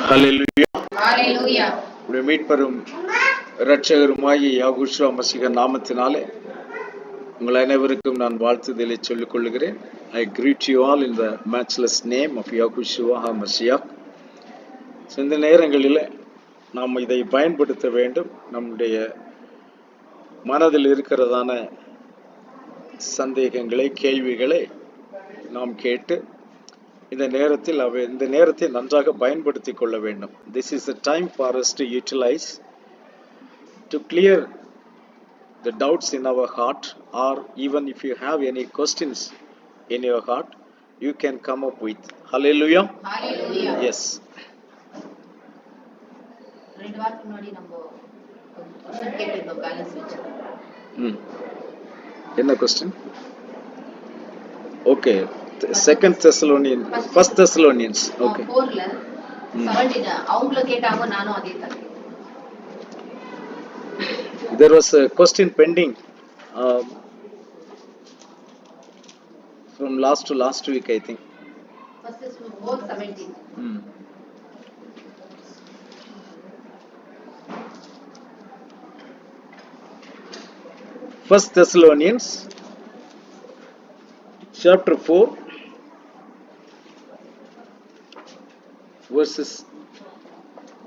ஹல்லேலூயா. ஹல்லேலூயா. உடைய மீட்பரும் இரட்சகருமாகிய யாகூஷுவா மசீஹ நாமத்தினாலே உங்கள் அனைவருக்கும் நான் வாழ்த்துதலை சொல்லிக் கொள்கிறேன். I greet you all in the matchless name of Yahushua HaMashiach. இந்த நேரங்களில் நாம் இதை பயன்படுத்த வேண்டும். நம்முடைய மனதில் இருக்கிறதான சந்தேகங்களை, கேள்விகளை நாம் கேட்டு இந்த நேரத்தை நன்றாக பயன்படுத்தி கொள்ள வேண்டும். This is the time for us to utilize to clear the doubts in our heart, or even if you have any questions in your heart, you can come up with. Hallelujah. Hallelujah. Yes. ரெண்டு வாரத்துக்கு முன்னாடி நம்ம question கேட்டிருந்தோம் balance வெச்சு. என்ன question? Okay. Second Thessalonians, First Thessalonians. Okay. 4ல 17 அவங்கள கேட்டாங்க, நானும் அதே தான். There was a question pending from last to last week, I think. First Thessalonians 4:17. First Thessalonians chapter 4 verses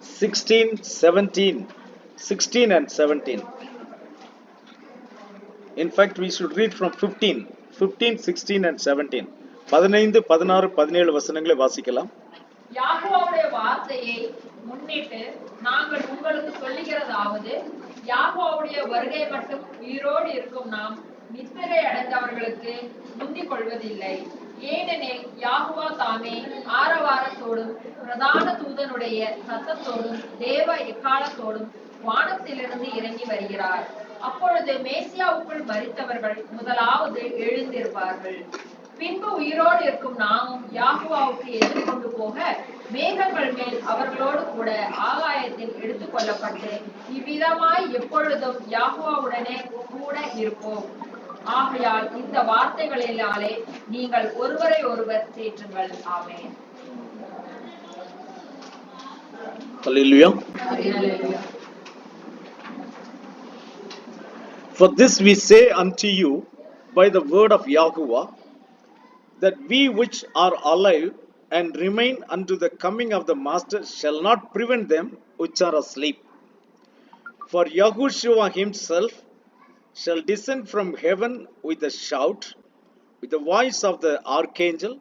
16 and 17. In fact, we should read from 15, 16 and 17. 15, 16, 17 வசனங்களை வாசிக்கலாம். யாகோவாவுடைய வார்த்தையை முன்னிட்டு நாங்கள் உங்களுக்கு சொல்லுகிறதாவது, யாகோவாவுடைய வருகை மட்டும் உயிரோடு இருக்கும் நாம் நித்திரை அடைந்தவர்களுக்கு முந்திக் கொள்வதில்லை. ஏனெனில் யாகோவா தாமே ஆரவாரத்தோடும் பிரதான தூதனுடைய சத்தத்தோடும் தேவ எக்காலத்தோடும் வானத்திலிருந்து இறங்கி வருகிறார். அப்பொழுது மேசியாவுக்குள் மரித்தவர்கள் முதலாவது எழுந்திருப்பார்கள். பின்பு உயிரோடு இருக்கும் நாமும் யாகோவாவுக்கு எதிர்கொண்டு போக மேகங்கள் மேல் அவர்களோடு கூட ஆகாயத்தில் எடுத்துக் கொள்ளப்பட்டு இவ்விதமாய் எப்பொழுதும் யாகோவாவுடனே கூட இருப்போம். ஆகையால் இந்த வார்த்தைகளினாலே நீங்கள் ஒருவரை ஒருவர் தேற்றுங்கள். ஆமென். Hallelujah. Hallelujah. For this we say unto you by the word of Yahuwah, that we which are alive and remain unto the coming of the Master shall not prevent them which are asleep. For Yahushua himself shall descend from heaven with a shout, with the voice of the archangel,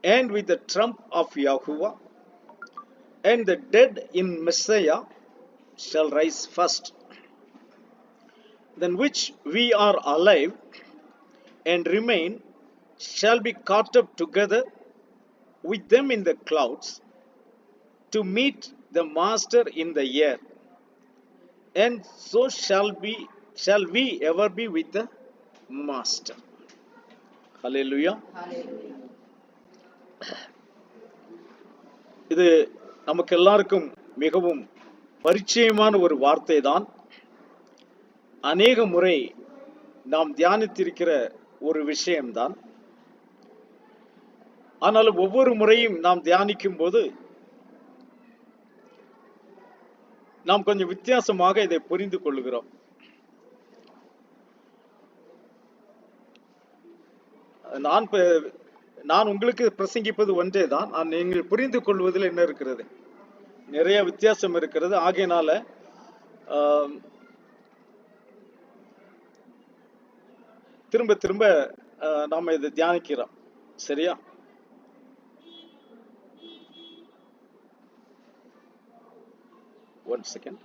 and with the trump of Yahuwah, and the dead in Messiah shall rise first. Then which we are alive and remain shall be caught up together with them in the clouds to meet the Master in the air, and so shall we ever be with the Master. Hallelujah. Hallelujah. இது நமக்கு எல்லாருக்கும் மிகவும் பரிச்சயமான ஒரு வார்த்தை தான். அநேக முறை நாம் தியானித்திருக்கிற ஒரு விஷயம்தான். ஆனாலும் ஒவ்வொரு முறையும் நாம் தியானிக்கும் போது நாம் கொஞ்சம் வித்தியாசமாக இதை புரிந்து கொள்கிறோம். நான் உங்களுக்கு பிரசங்கிப்பது ஒன்றே தான். நீங்கள் புரிந்து கொள்வதில் என்ன இருக்கிறது? நிறைய வித்தியாசம் இருக்கிறது. ஆகையினால திரும்ப திரும்ப நாம இதை தியானிக்கிறோம். சரியா? One second.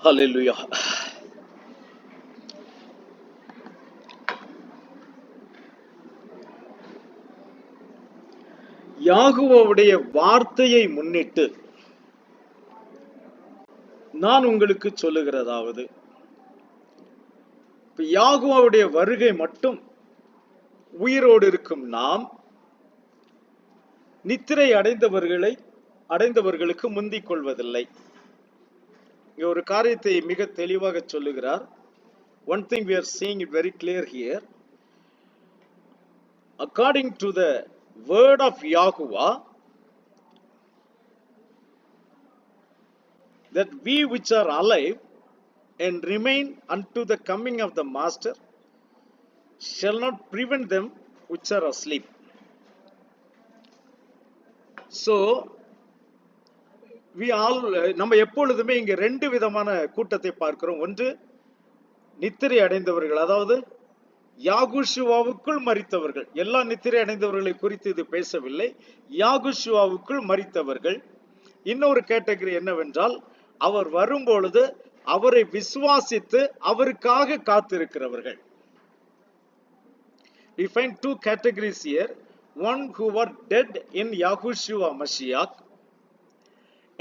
Hallelujah. யாகுவோவுடைய வார்த்தையை முன்னிட்டு நான் உங்களுக்கு சொல்லுகிறதாவது, இப்ப யாகுவாவுடைய வருகை மட்டும் உயிரோடு இருக்கும் நாம் நித்திரை அடைந்தவர்களுக்கு முந்திக் கொள்வதில்லை. இங்க ஒரு காரியத்தை மிக தெளிவாக சொல்லுகிறார். One thing we are seeing it very clear here. According to the word of Yahuwah, that we which are alive and remain unto the coming of the Master shall not prevent them which are asleep. So, நம்ம எப்பொழுதுமே இங்க ரெண்டு விதமான கூட்டத்தை பார்க்கிறோம். ஒன்று நித்திரை அடைந்தவர்கள், அதாவது யாகுஷுவாவுக்குள் மரித்தவர்கள். எல்லா நித்திரை அடைந்தவர்களை குறித்து இது பேசவில்லை. யாகுஷுவாவுக்குள் மரித்தவர்கள். இன்னொரு கேட்டகரி என்னவென்றால், அவர் வரும்பொழுது அவரை விசுவாசித்து அவருக்காக காத்திருக்கிறவர்கள். We find two categories here. One who were dead in Yahushua Mashiach,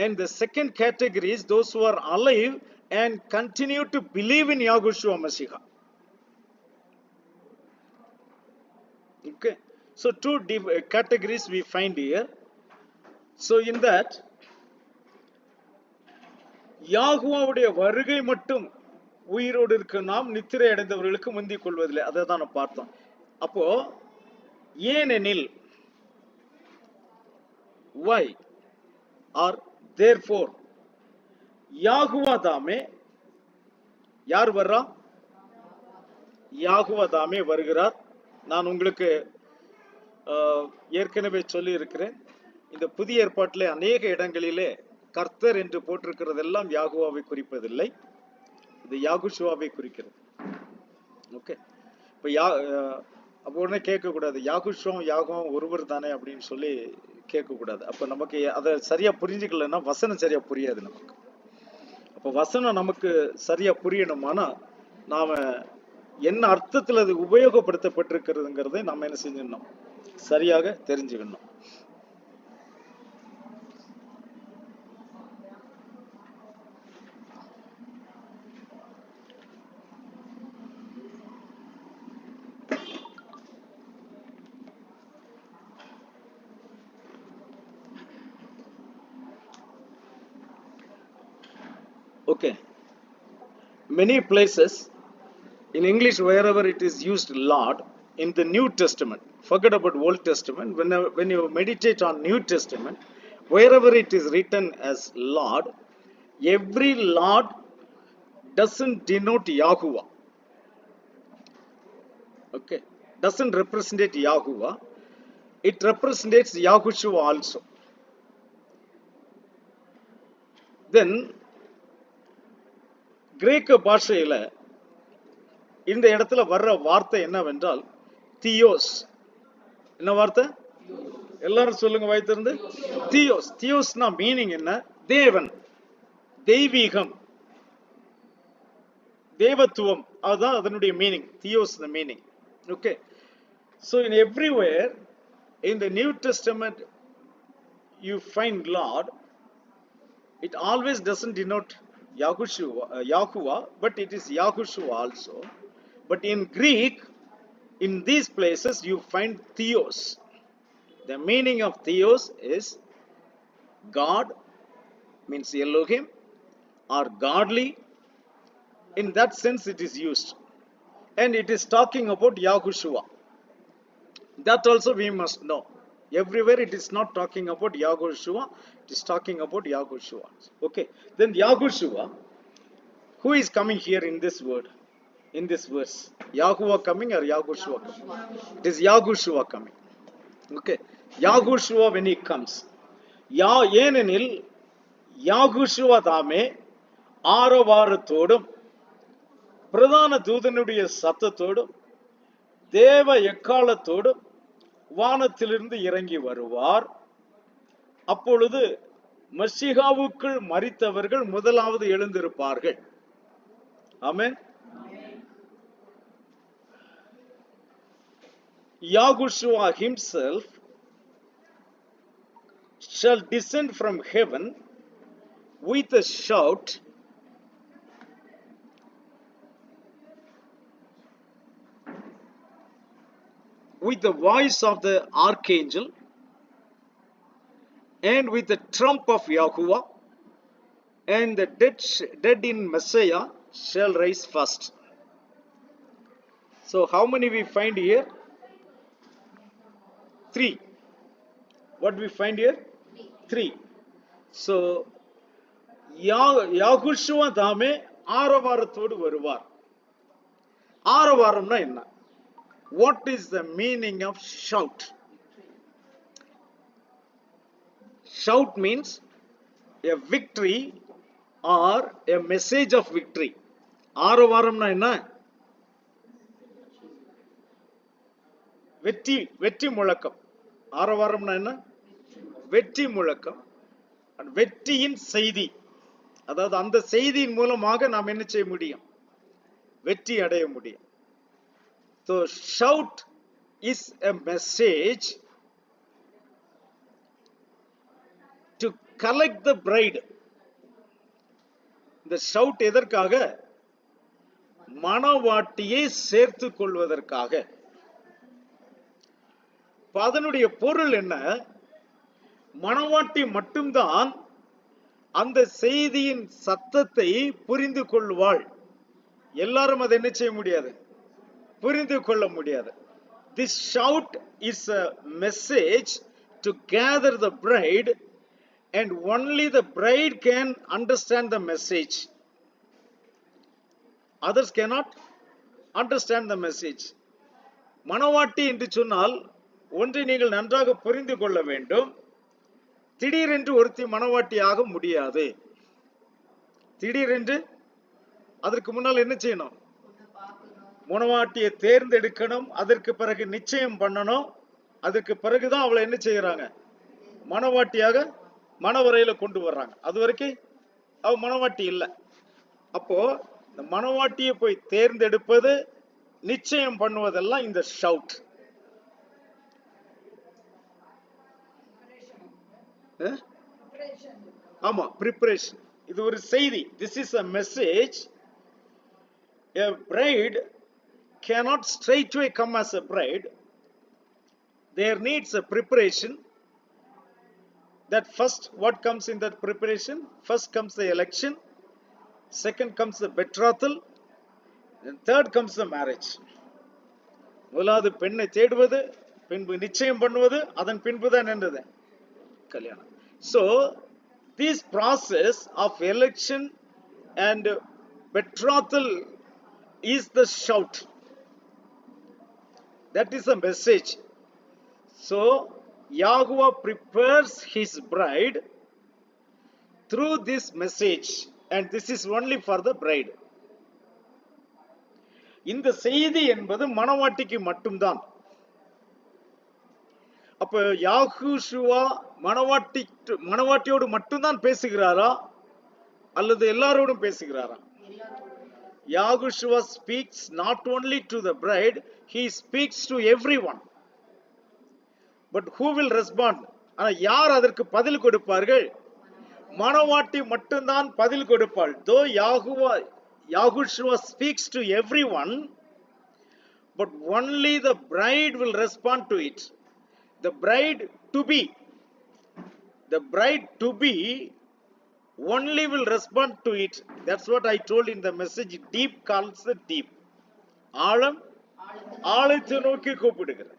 and the second category is those who are alive and continue to believe in Yahushua Mashiach. Okay, so two categories we find here. So in that, யாகுவாவுடைய வருகை மட்டும் உயிரோடு இருக்க நாம் நித்திரை அடைந்தவர்களுக்கு முந்திக் கொள்வதில்லை. அதை தான் நான் பார்த்தோம். அப்போ ஏனெனில், why or therefore, யாகுவா தாமே, யார் வர்றா? யாகுவா தாமே வருகிறார். நான் உங்களுக்கு ஏற்கனவே சொல்லி இருக்கிறேன், இந்த புதிய ஏற்பாட்டிலே அநேக இடங்களிலே கர்த்தர் என்று போட்டிருக்கிறதெல்லாம் யாகுவாவை குறிப்பதில்லை, இது யாகுஷுவாவை குறிக்கிறது. ஓகே, இப்போ அப்போ உடனே கேட்கக்கூடாது, யாகுவும் ஒருவர் தானே அப்படின்னு சொல்லி கேட்கக்கூடாது. அப்போ நமக்கு அதை சரியா புரிஞ்சுக்கலன்னா வசனம் சரியா புரியாது நமக்கு. அப்போ வசனம் நமக்கு சரியா புரியணுமானா நாம என்ன அர்த்தத்தில் அது உபயோகப்படுத்தப்பட்டிருக்கிறதுங்கிறதை நம்ம என்ன செஞ்சிடணும், சரியாக தெரிஞ்சுக்கணும். Okay, many places in English, wherever it is used Lord, in the New Testament, forget about Old Testament, when you meditate on New Testament, wherever it is written as Lord, every Lord doesn't denote Yahuwah. Okay, doesn't represent Yahuwah, it represents Yahushua also. Then கிரேக்க பாஷையில இந்த இடத்துல வர்ற வார்த்தை என்னவென்றால் theos. என்ன வார்த்தை? எல்லாரும் சொல்லுங்க வாய்த்திருந்து. தியோஸ். தியோஸ்னா மீனிங் என்ன? தேவன், தெய்வீகம், தேவத்துவம், அதுதான் அதனுடைய meaning. Theos the meaning. Okay, so in everywhere in the New Testament you find Lord, it always doesn't denote Yahuwah, but it is Yahushua also. But in Greek, in these places you find Theos. The meaning of Theos is God, means Elohim, or godly. In that sense it is used, and it is talking about Yahushua. That also we must know. Everywhere it is not talking about Yahushua, it is talking about Yahushua. Okay, then Yahushua, who is coming here in this word, in this verse? Yahuwah coming or Yahushua coming? It is Yahushua coming. Okay, Yahushua when he comes, ஏனெனில் யாகுஷுவா தாமே ஆரவாரத்தோடும் பிரதான தூதனுடைய சத்தத்தோடும் தேவ எக்காலத்தோடும் வானத்திலிருந்து இறங்கி வருவார். அப்பொழுது மஷிகாவுக்குள் மரித்தவர்கள் முதலாவது எழுந்திருப்பார்கள். ஆமென். Yahushua himself shall descend from heaven with a shout, with the voice of the archangel and with the trump of Yahuwah, and the dead in Messiah shall rise first. So how many we find here? 3. What we find here? 3. So யாகுஷுவா தாமே ஆரவாரத்தோடு வருவார். ஆரவாரம்னா என்ன? What is the meaning of shout? Shout means a victory or a message of victory. ஆரவாரம்னா என்ன? வெற்றி முழக்கம். ஆரவாரம்னா என்ன? வெற்றி முழக்கம். வெற்றியின் செய்தி. அதாவது அந்த செய்தியின் மூலமாக நாம் என்ன செய்ய முடியும்? வெற்றி அடைய முடியும். So shout is a message to collect the bride. இந்த shout எதற்காக? மணவாட்டியை சேர்த்துக் கொள்வதற்காக. அதனுடைய பொருள் என்ன? மணவாட்டி மட்டும்தான் அந்த செய்தியின் சத்தத்தை புரிந்து கொள்வாள். எல்லாரும் அதை என்ன செய்ய முடியாது? புரிந்து கொள்ள முடியாது. This shout is a message to gather the bride, and only the bride can understand the message. Others cannot understand the message. மணவாட்டி என்று சொன்னால் ஒன்றை நீங்கள் நன்றாக புரிந்து கொள்ள வேண்டும். திடீரென்று ஒருத்தி மணவாட்டியாக முடியாது. திடீரென்று அதற்கு முன்னால் என்ன செய்யணும்? மணவாட்டியை தேர்ந்தெடுக்கணும். அதற்கு பிறகு நிச்சயம் பண்ணணும். அதற்கு பிறகுதான் அவளை என்ன செய்யறாங்க? மணவாட்டியாக மணவரையில கொண்டு வர்றாங்க. அது வரைக்கும் அவ மணவாட்டி இல்லை. அப்போ இந்த மணவாட்டியை போய் தேர்ந்தெடுப்பது, நிச்சயம் பண்ணுவதெல்லாம் இந்த ஷவுட். ஆமா, preparation. இது ஒரு செய்தி. This is a message. A bride cannot straightway come as a bride. There needs a preparation. That first, what comes in that preparation? First comes the election, second comes the betrothal, and third comes the marriage. முதலாவது பெண்ணை தேடுவது, பின்பு நிச்சயம் பண்ணுவது, அதன் பின்புதான் என்னது? கல்யாணம். So this process of election and betrothal is the shout. That is a message. So Yahuwah prepares his bride through this message, and this is only for the bride. இந்த செய்தி என்பது மணவாட்டிக்கு மட்டும்தான். அப்ப யாகுஷுவா மணவாட்டியோடு மட்டும்தான் பேசுகிறாரா அல்லது எல்லாரோடும் பேசுகிறாரா? Yahushua speaks not only to the bride, he speaks to everyone. But who will respond? ஆனா யார் அதற்கு பதில் கொடுப்பார்கள்? மணவாட்டி மட்டும்தான் பதில் கொடுப்பாள். Though Yahushua speaks to everyone, but only the bride will respond to it. The bride to be only will respond to it. That's what I told in the message. Deep calls the deep. ஆழம் ஆழத்தை நோக்கி கூப்பிடுகிறது.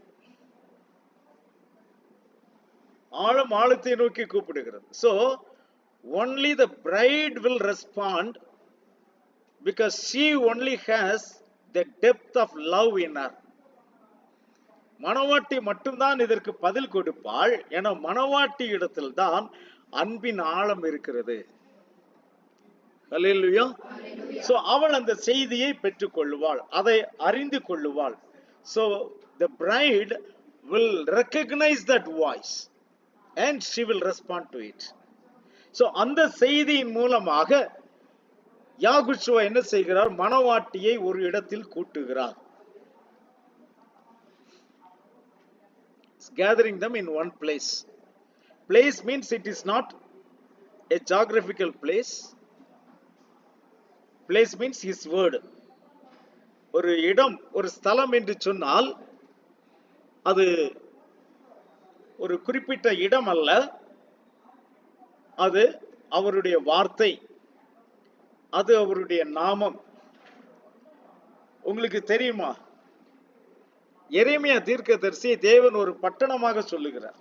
ஆழம் ஆழத்தை நோக்கி கூப்பிடுகிறது. So only the bride will respond because she only has the depth of love in her. மணவாட்டி மட்டும்தான் இதற்கு பதில் கொடுப்பாள். என மணவாட்டி இடத்தில் தான் அன்பின் ஆழம் இருக்கிறது. ஹல்லேலூயா. சோ அவள் அந்த செய்தியை பெற்றுக் கொள்ளுவாள், அதை அறிந்து கொள்ளுவாள். So the bride will recognize that voice and she will respond to it. So அந்த செய்தியின் மூலமாக யாகுஷுவா என்ன செய்கிறார்? மணவாட்டியை ஒரு இடத்தில் கூட்டுகிறார். Gathering them in one place. Place means it is not a geographical place. Place means his word. ஒரு இடம், ஒரு ஸ்தலம் என்று சொன்னால் அது ஒரு குறிப்பிட்ட இடம் அல்ல, அது அவருடைய வார்த்தை, அது அவருடைய நாமம். உங்களுக்கு தெரியுமா, எரேமியா தீர்க்கதரிசி தேவன் ஒரு பட்டணமாக சொல்லுகிறார்.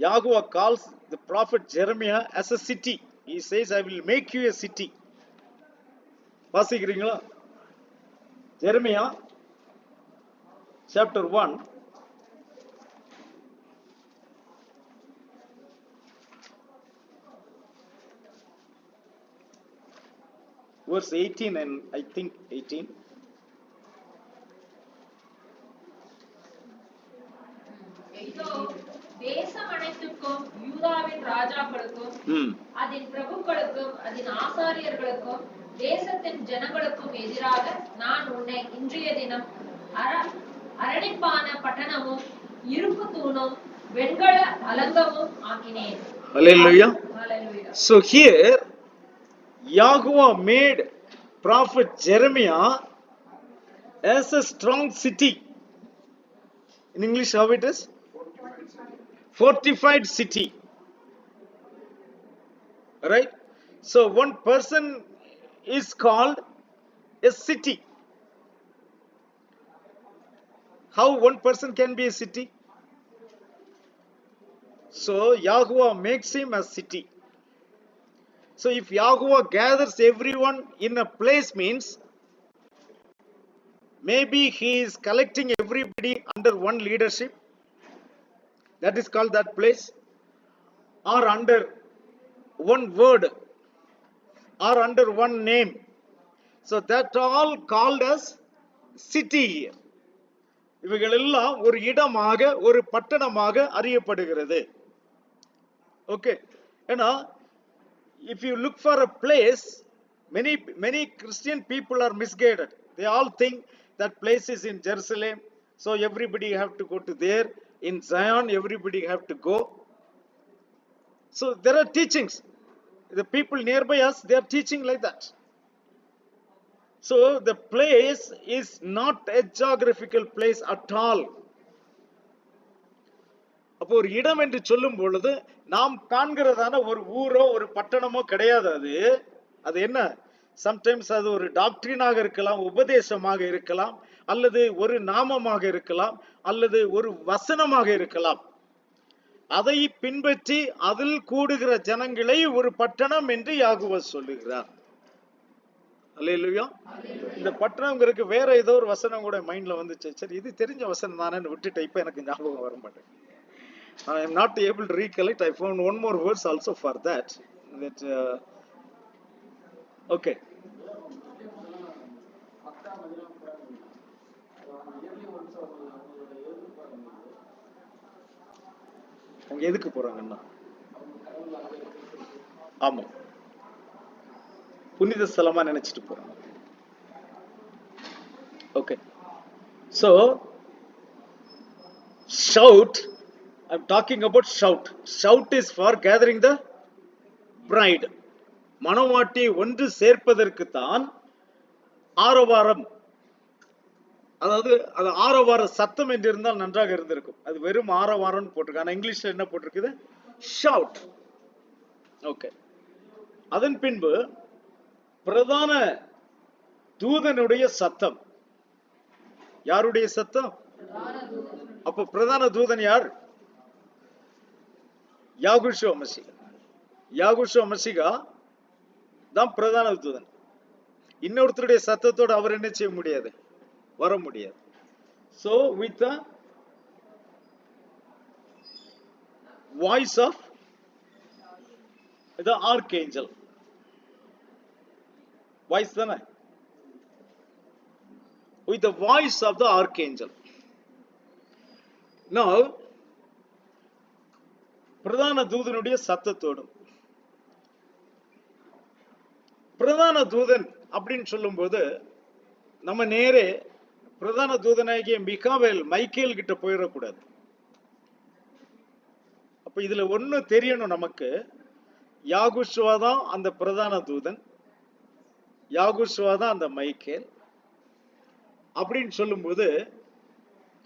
Yahweh calls the prophet Jeremiah as a city. He says, I will make you a city. வாசிக்கிறீங்களா? Jeremiah chapter 1 verse 18 and I think 18. இதோ தேசம் அனைத்துக்கும் யூதாவின் ராஜாக்களுக்கும் அதன் பிரபுக்களுக்கும் அதன் ஆசாரியர்களுக்கும் தேசத்தின் ஜனங்களுக்கும் எதிராக நான் உன்னை இன்றைய தினம் அரணிப்பான பட்டணமும் இருப்பு தூணும் வெண்கல அலங்கமும் ஆக்கினேன். Hallelujah. So here Yahweh made prophet Jeremiah as a strong city. In English how it is? Fortified city. Right? So one person is called a city. How one person can be a city? So Yahweh makes him a city. So if Yahweh gathers everyone in a place, means maybe he is collecting everybody under one leadership. That is called that place. Or under one word. Or under one name. So that all called as city here. இவைகள் எல்லாம் ஒரு இடமாக, ஒரு பட்டணமாக அறியப்படுகிறது. Okay. ஏன்னா if you look for a place, many Christian people are misguided. They all think that place is in Jerusalem, so everybody have to go to there. In Zion everybody have to go. So there are teachings, the people nearby us, they are teaching like that. So the place is not a geographical place at all. அப்போ ஒரு இடம் என்று சொல்லும் பொழுது நாம் காண்கிறதான ஒரு ஊரோ ஒரு பட்டணமோ கிடையாது. அது என்ன, சம்டைம்ஸ் அது ஒரு டாக்டரினாக இருக்கலாம், உபதேசமாக இருக்கலாம், அல்லது ஒரு நாமமாக இருக்கலாம், அல்லது ஒரு வசனமாக இருக்கலாம். அதை பின்பற்றி அதில் கூடுகிற ஜனங்களை ஒரு பட்டணம் என்று யாகுவ சொல்லுகிறார். அல்லேலூயா. இந்த பட்டணம்ங்கிறதுக்கு வேற ஏதோ ஒரு வசனம் கூட மைண்ட்ல வந்துச்சு. சரி, இது தெரிஞ்ச வசனம் தானேன்னு விட்டுட்டு இப்ப எனக்கு ஞாபகம் வர மாட்டேன். I am not able to recollect. I found one more verse also for that. Okay. அவங்க எதுக்கு போறாங்கன்னா, ஆமா, புனித ஸ்தலமா நினைச்சிட்டு போறாங்க. Okay. So shout, I'm talking about shout. Shout is for gathering the bride. மணவாட்டி ஒன்று சேர்ப்பதற்கு தான் ஆரவாரம். அதாவது அது ஆரவார சத்தம் என்று இருந்தால் நன்றாக இருந்திருக்கும். அது வெறும் ஆரவாரம் போட்டிருக்கு. ஆனா இங்கிலீஷ்ல என்ன போட்டிருக்குது? ஷவுட். ஓகே. அதன் பின்பு பிரதான தூதனுடைய சத்தம். யாருடைய சத்தம்? அப்ப பிரதான தூதன் யார்? யாகுஷுவ மசிகா. யாகுஷுவ மசிகா தான் பிரதான தூதன். இன்னொருத்தருடைய சத்தத்தோடு அவர் என்ன செய்ய முடியாது, வர முடியாது. So with the voice of the archangel, voice தானே, with the voice of the archangel. Now பிரதான தூதனுடைய சத்தத்தோடும், பிரதான தூதன் அப்படின்னு சொல்லும் போது நம்ம நேரே பிரதான தூதனாகிய மிகாவேல் மைக்கேல் கிட்ட போயிடக்கூடாது. அப்ப இதுல ஒண்ணு தெரியணும் நமக்கு, யாகுஷுவா தான் அந்த பிரதான தூதன், யாகுஷுவா தான் அந்த மைக்கேல் அப்படின்னு சொல்லும் போது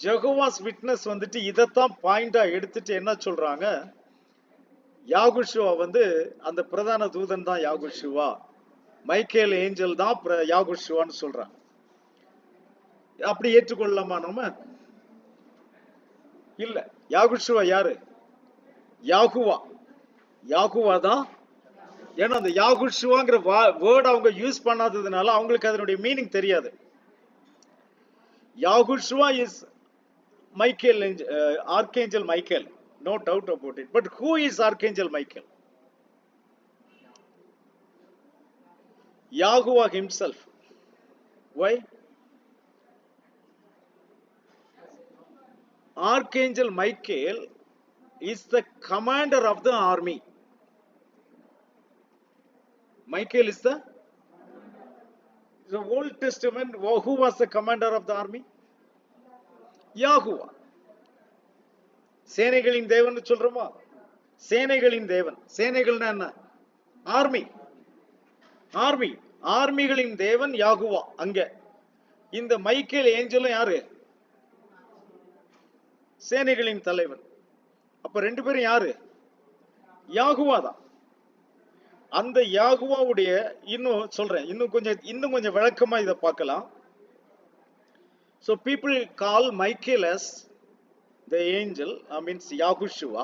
ஜெகோவாஸ் விட்னஸ் வந்துட்டு இதைத்தான் பாயிண்டா எடுத்துட்டு என்ன சொல்றாங்க, யாகுஷுவா வந்து அந்த பிரதான தூதன் தான் யாகுஷுவா, மைக்கேல் ஏஞ்சல் தான் யாகுஷுவான்னு சொல்றாங்க. அப்படி ஏற்றுக்கொள்ளலாமா நம்ம? இல்ல. யாகுஷுவா யாரு? யாகுவா. யாகுவா தான். ஏன்னா அந்த யாகுஷுவாங்கிற வேர்ட் அவங்க யூஸ் பண்ணாததுனால அவங்களுக்கு அதனுடைய மீனிங் தெரியாது. யாகுஷுவா is Michael, Archangel Michael, no doubt about it. But who is Archangel Michael? Yahuwah himself. Why? Archangel Michael is the commander of the army. Michael is the Old Testament. Who was the commander of the army? யாகுவா. சேனைகளின் தேவன் சொல்றோமா? சேனைகளின் தேவன். சேனைகள்னா என்ன? Army. Army. ஆர்மிகளின் தேவன் யாகுவா. அங்க இந்த Michael ஏஞ்சலும் யாரு? சேனைகளின் தலைவன். அப்ப ரெண்டு பேரும் யாரு? யாகுவா தான். அந்த யாகுவாவுடைய இன்னும் சொல்றேன், இன்னும் கொஞ்சம் விளக்கமா இதை பார்க்கலாம். So people call Michael as the angel, means Yahushua.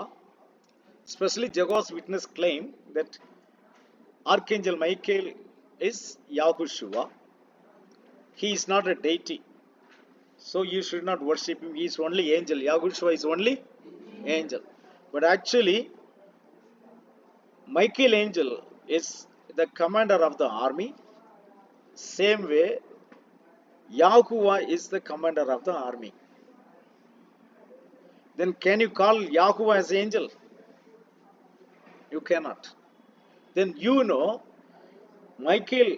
Especially Jehovah's Witness claim that Archangel Michael is Yahushua. He is not a deity, so you should not worship him. He is only angel. Yahushua is only angel. But actually, Michael angel is the commander of the army. Same way, Yahuwah is the commander of the army. Then can you call Yahuwah as angel? You cannot. Then you know Michael,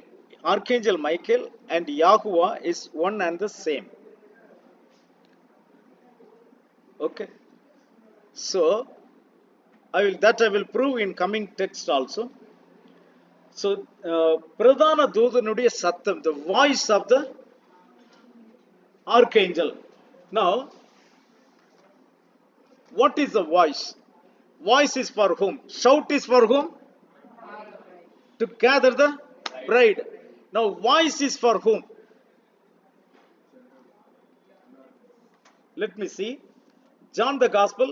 Archangel Michael and Yahuwah is one and the same. Okay. So I will prove in coming text also. So Pradhana Doodanudiya Satham, the voice of the Archangel. Now, what is the voice? Voice is for whom? Shout is for whom? To gather the bride. Now, voice is for whom? Let me see. John the Gospel,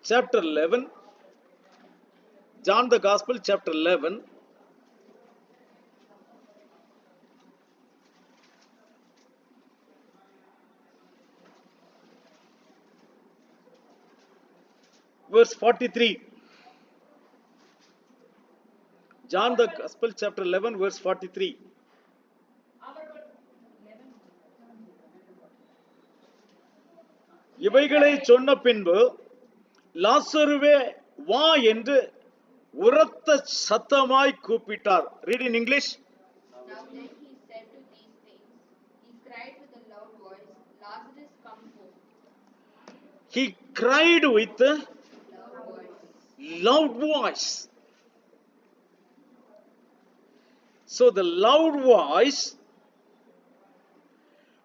chapter 11. John the Gospel, chapter 11. Verse 43. John the Gospel, chapter 11, verse 43. இவைகளை சொன்ன பின்பு லாசருவே வா என்று உரத்த சத்தமாய் கூப்பிட்டார். Read in English. Now then he said to these things, he cried with a loud voice, Lazarus, come forth. He cried with a loud voice. So the loud voice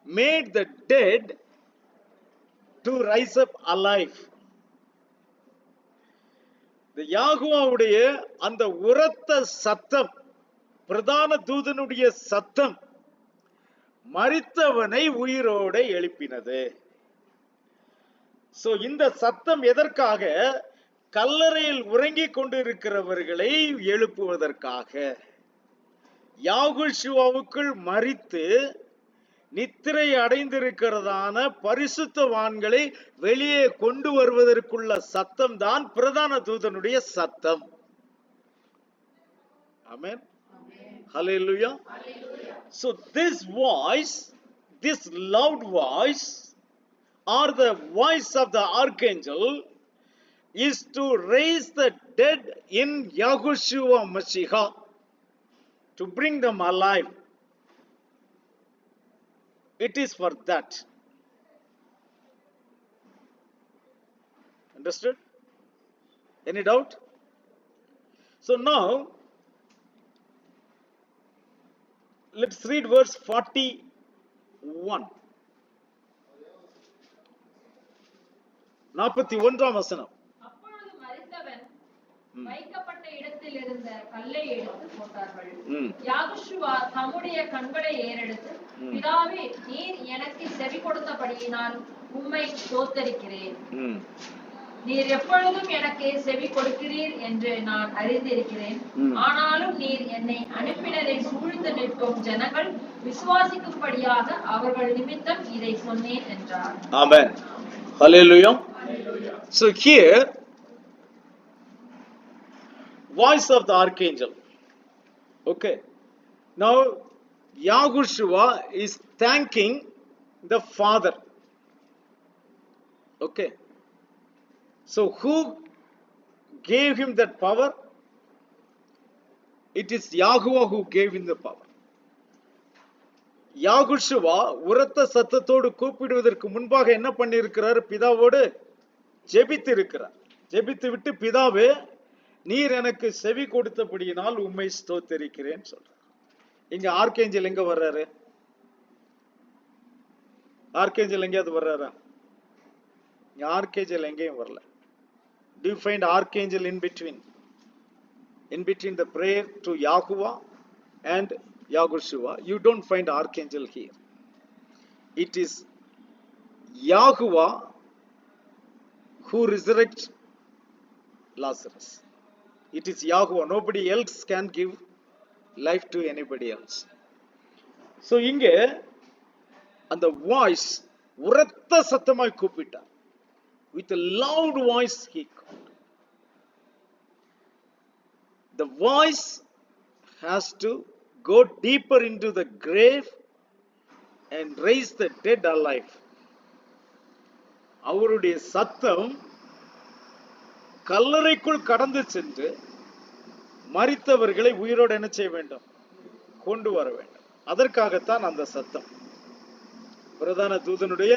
made the dead to rise up alive. The யாகுவாவுடைய அந்த உரத்த சத்தம், பிரதான தூதனுடைய சத்தம் மரித்தவனை உயிரோட எழுப்பினது. So இந்த சத்தம் எதற்காக? கல்லறையில் உறங்கிக் கொண்டிருக்கிறவர்களை எழுப்புவதற்காக. யாகுஷுவாவுக்குள் மரித்து நித்திரை அடைந்திருக்கிறதான பரிசுத்தவான்களை வெளியே கொண்டு வருவதற்குள்ள சத்தம் தான் பிரதான தூதனுடைய சத்தம். ஆமென். ஹல்லேலூயா. So this voice, this loud voice, or the voice of the archangel, is to raise the dead in Yahushua Mashiach, to bring them alive. It is for that. Understood? Any doubt? So now, let's read verse 41. 41ஆம் வசனம். அப்பொழுது மரித்தவன் வைக்கப்பட்ட இடத்தில் இருந்த கல்லை எடுத்து போட்டார்கள். யாகுஷுவா தம்முடைய கண்களை ஏறெடுத்து, பிதாவே, நீர் எனக்கு செவி கொடுத்தபடியினால் உம்மை ஸ்தோத்தரிக்கிறேன். நீர் எப்பொழுதும் எனக்கு செவி கொடுக்கிறீர் என்று நான் அறிந்திருக்கிறேன். ஆனாலும் நீர் என்னை அனுப்பினதை சூழ்ந்து நிற்கும் ஜனங்கள் விசுவாசிக்கும்படியாக அவர்கள் நிமித்தம் இதை சொன்னேன் என்றார். Amen. Hallelujah. So here, voice of the archangel. Okay. Now, Yahushua is thanking the Father. Okay. So who gave him that power? It is Yahuwah who gave him the power. யாகுஷுவா உரத்த சத்தத்தோடு கூப்பிடுவதற்கு முன்பாக என்ன பண்ணியிருக்கிறார்? பிதாவோடு ஜெபித்து இருக்கிறார். ஜெபித்து விட்டு, பிதாவே, நீர் எனக்கு செவி கொடுத்தபடியினால் உம்மை ஸ்தோத்தரிக்கிறேன் சொல்றார். இங்க ஆர்கேஞ்சல் எங்க வர்றாரு? ஆர்கேஞ்சல் எங்கேயாவது வர்றாரா? இங்க ஆர்கேஞ்சல் எங்கேயும் வரல. Do you find archangel in between? In between the prayer to Yahuwah and Yahushua, you don't find archangel here. It is Yahuwah who resurrects Lazarus. It is Yahuwah. Nobody else can give life to anybody else. So இங்கே அந்த voice உரத்த சத்தமாய் கூப்பிட்டார். With a loud voice he called. The voice has to go deeper into the grave and raise the dead alive. அவருடைய சத்தம் கல்லறைக்குள் கடந்து சென்று மரித்தவர்களை உயிரோடு என்ன செய்ய வேண்டும்? கொண்டு வர வேண்டும். அதற்காகத்தான் அந்த சத்தம், பிரதான தூதனுடைய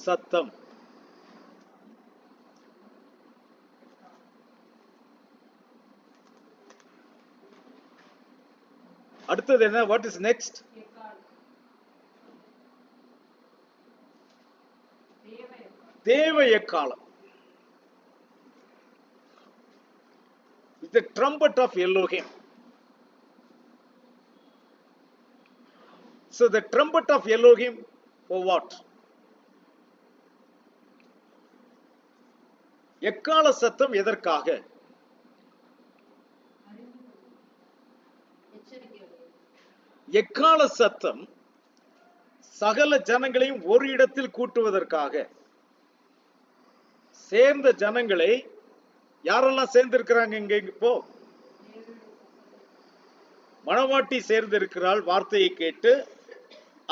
சத்தம். அடுத்தது என்ன? What is next? தேவ எக்காலம். The trumpet of Elohim. So the trumpet of Elohim for what? எக்கால சத்தம் எதற்காக? எக்கால சத்தம் சகல ஜனங்களையும் ஒரு இடத்தில் கூட்டுவதற்காக. சேர்ந்த ஜனங்களை யாரெல்லாம் சேர்ந்திருக்கிறாங்க? இங்க இப்போ மணவாட்டி சேர்ந்திருக்கிறாள் வார்த்தையை கேட்டு.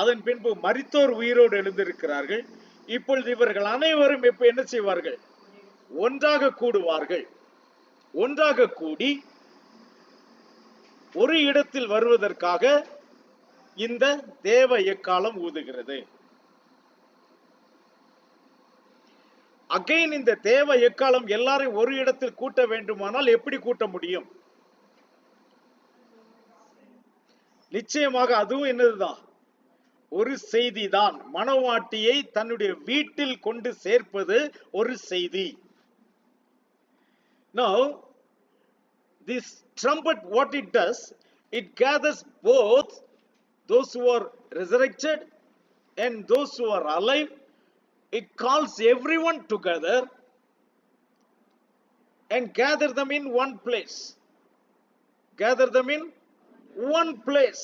அதன் பின்பு மரித்தோர் உயிரோடு எழுந்திருக்கிறார்கள். இப்பொழுது இவர்கள் அனைவரும் இப்ப என்ன செய்வார்கள்? ஒன்றாக கூடுவார்கள். ஒன்றாக கூடி ஒரு இடத்தில் வருவதற்காக இந்த தேவ எக்காலம் ஊதுகிறது. அகைன் இந்த தேவ எக்காலம் எல்லாரையும் ஒரு இடத்தில் கூட்ட வேண்டுமானால் எப்படி கூட்ட முடியும்? நிச்சயமாக அதுவும் என்னதுதான்? ஒரு செய்தி தான். மணவாட்டியை தன்னுடைய வீட்டில் கொண்டு சேர்ப்பது ஒரு செய்தி. Now this trumpet, what it does, it gathers both those who are resurrected and those who are alive. It calls everyone together and gather them in one place. Gather them in one place.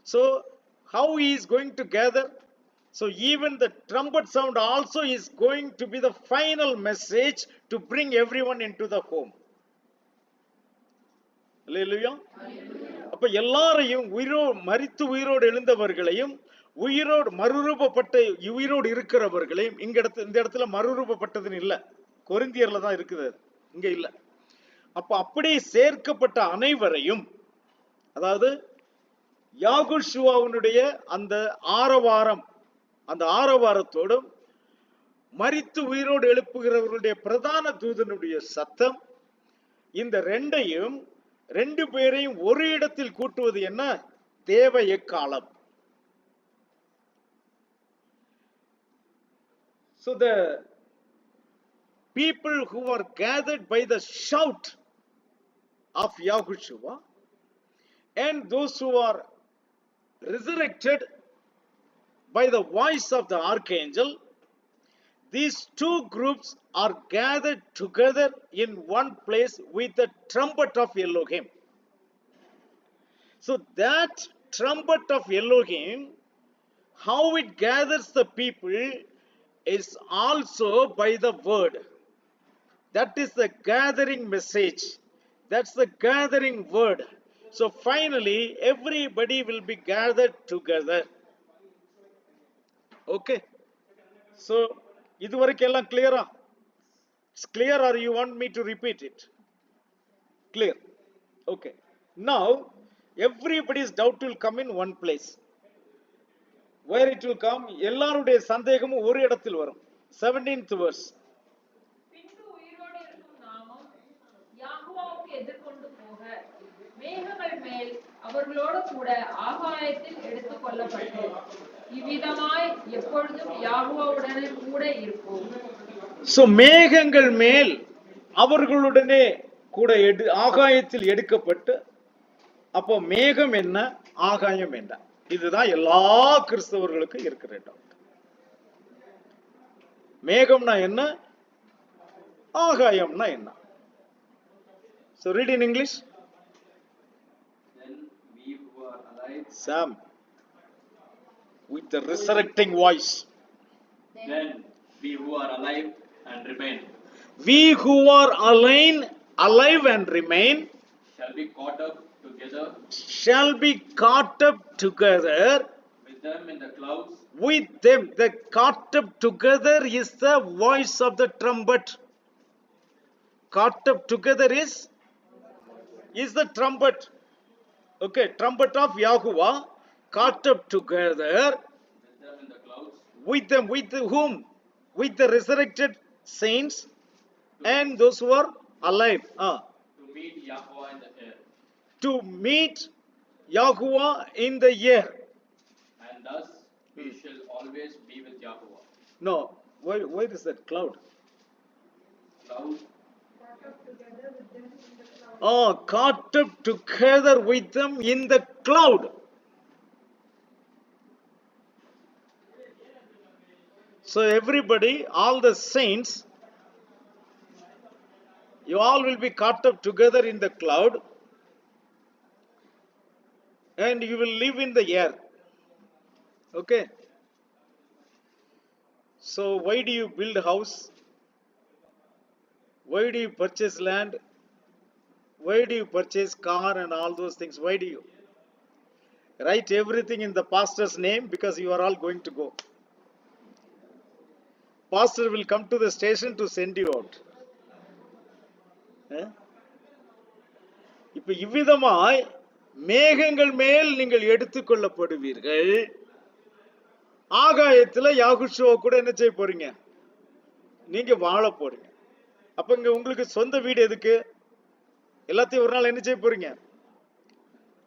So how he is going to gather? So even the trumpet sound also is going to be the final message to bring everyone into the home. Hallelujah. அப்ப எல்லாரையும் மரித்து உயிரோடு எழுந்தவர்களையும் உயிரோடு மறுரூபப்பட்ட உயிரோடு இருக்கிறவர்களையும் இந்த இடத்துல மறுரூபப்பட்டதுன்னு இல்ல, கொரிந்தியர்ல தான் இருக்குது, இங்க இல்ல. அப்ப அப்படியே சேர்க்கப்பட்ட அனைவரையும், அதாவது யாகுஷுவாவுடைய அந்த ஆரவாரம், அந்த ஆரவாரத்தோடும் மரித்து உயிரோடு எழுப்புகிறவர்களுடைய பிரதான தூதனுடைய சத்தம், இந்த ரெண்டு பேரையும் ஒரு இடத்தில் கூட்டுவது என்ன? தேவ எக்காலம். So people who are gathered by the shout of Yahushua and those who are resurrected by the voice of the archangel, these two groups are gathered together in one place with the trumpet of Elohim. So that trumpet of Elohim, how it gathers the people is also by the word. That is the gathering message. That's the gathering word. So finally, everybody will be gathered together. Okay. So, இதுவரைக்கும் எல்லாம் clear-ஆ? It's clear or you want me to repeat it? Clear. Okay. Now, everybody's doubt will come in one place. Where it will come? எல்லாருடைய சந்தேகமும் ஒரு இடத்தில் வரும். 17th verse. பின்பு உயிரோடு இருக்கும் நாமும் யாகோவாவுக்கு எதிர்கொண்டு போக மேகங்கள் மேல் அவர்களோடு கூட ஆகாயத்தில் எடுத்துக் கொள்ளப்பட்டு இவ்விதமாய் எப்பொழுதும் யாகோவாவுடனே கூட இருப்போம். So மேகங்கள் மேல் அவர்களுடனே கூட ஆகாயத்தில் எடுக்கப்பட்டு, அப்போ மேகம் என்ன, ஆகாயம் என்ன? இதுதான் எல்லா கிறிஸ்தவர்களுக்கும் இருக்கிற டவுட். மேகம்னா என்ன, ஆகாயம்னா என்ன? So read in English. Then we who are alive, Sam, with the resurrecting voice. then we who are alive and remain We who are alive and remain shall be caught up together shall be caught up together with them in the clouds with them. The caught up together is the voice of the trumpet. Caught up together is the trumpet. Okay, trumpet of Yahuwah, caught up together with them in the clouds with them. With whom? With the resurrected saints and those who are alive. to meet Yahweh in the air. To meet Yahuwah in the air. And thus we shall always be with Yahweh. No, where is that cloud? Cloud, Caught up together with them in the cloud. So everybody, all the saints, you all will be caught up together in the cloud and you will live in the air. Okay. So why do you build a house? Why do you purchase land? Why do you purchase car and all those things? Why do you write everything in the pastor's name? Because you are all going to go. Pastor will come to the station to send you out. இப்ப இவ்விதமாய் மேகங்கள் மேல் நீங்கள் எடுத்துக்கொள்ளப்படுவீர்கள். ஆகாயத்துல யாகுஷுவா கூட என்ன செய்ய போறீங்க? நீங்க வாழ போறீங்க. அப்ப இங்க உங்களுக்கு சொந்த வீடு எதுக்கு? எல்லாத்தையும் ஒரு நாள் என்ன செய்ய போறீங்க?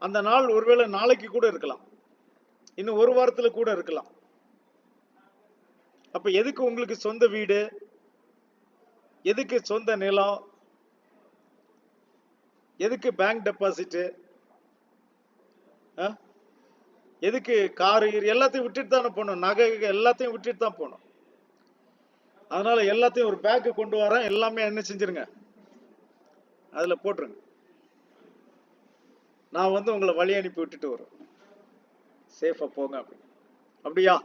அந்த நாள் ஒருவேளை நாளைக்கு கூட இருக்கலாம், இன்னும் ஒரு வாரத்துல கூட இருக்கலாம். அப்ப எதுக்கு உங்களுக்கு சொந்த வீடு? எதுக்கு சொந்த நிலம்? எதுக்கு பேங்க் டெபாசிட்? எதுக்கு காரு? எல்லாத்தையும் விட்டுட்டு தானே போகணும், நகை எல்லாத்தையும் விட்டுட்டு தான் போகணும். அதனால எல்லாத்தையும் ஒரு பேக்கு கொண்டு வரேன், எல்லாமே என்ன செஞ்சிருங்க, அதுல போட்டுருங்க. நான் வந்து உங்களை வழி அனுப்பி விட்டுட்டு வரும், சேஃபா போங்க அப்படி. அப்படியா?